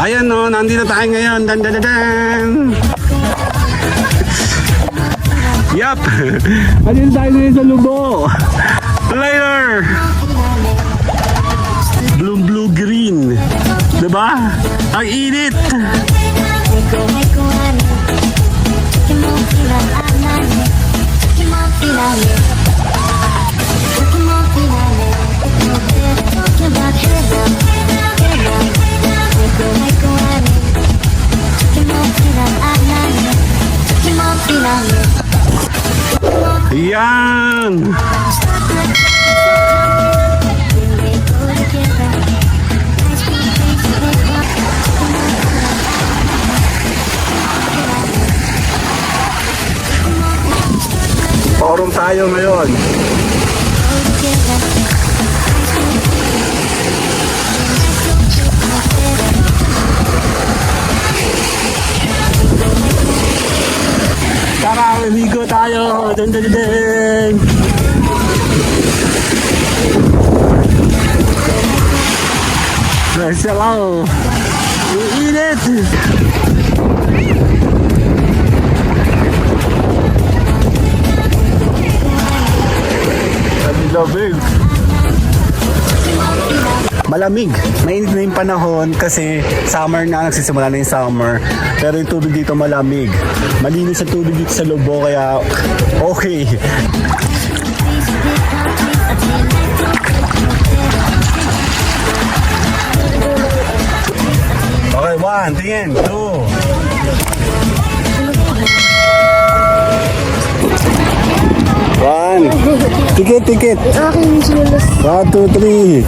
Ayan no, nandito tayo ngayon. Dan, dan, dan, dan. Yup. Andito tayo ngayon sa Lubo. Later. Blue green. Diba? Ang init. Yan. Forum tayo ngayon. Tara, ligo tayo. Dun, dun, dun. Nice lang. Iinit. Lamig. Malamig. Mainit na yung panahon kasi summer na, nagsisimula na yung summer. Pero yung tubig dito malamig. Malinis ang tubig dito sa Lubo kaya okay. Okay, 1, tingin, 2. Tikit. Aking sinulas. 1, 2, 3.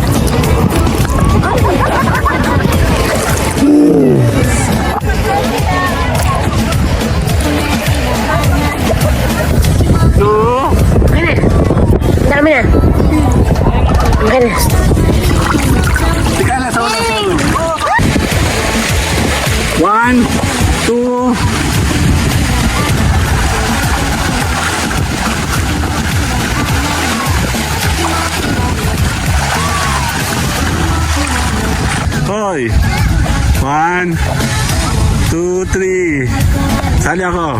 Okay na. Dami na. Okay na. Tika na, sa ulang. 1, 2. Hoy! 1, 2, 3. Sali ako.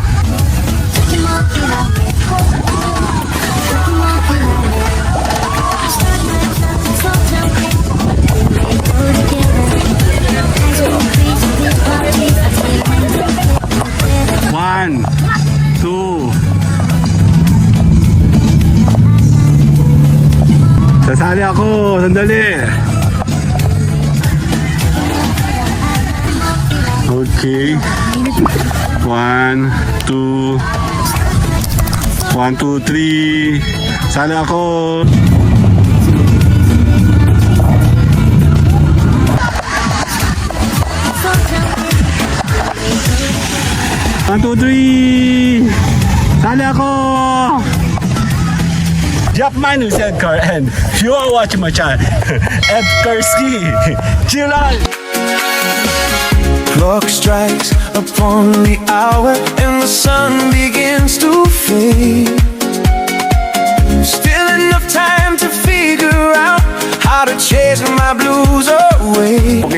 One, two. Sasali ako. Sandali. Okay. 1, 2. 1, 2, 3. Sali ako. One, two, three. Sali ako. Japman is Edgar and you are watching my channel. Edgarski. Chill out. Clock strikes upon the hour and the sun begins to fade. Still enough time to figure out how to chase my blues away. Okay.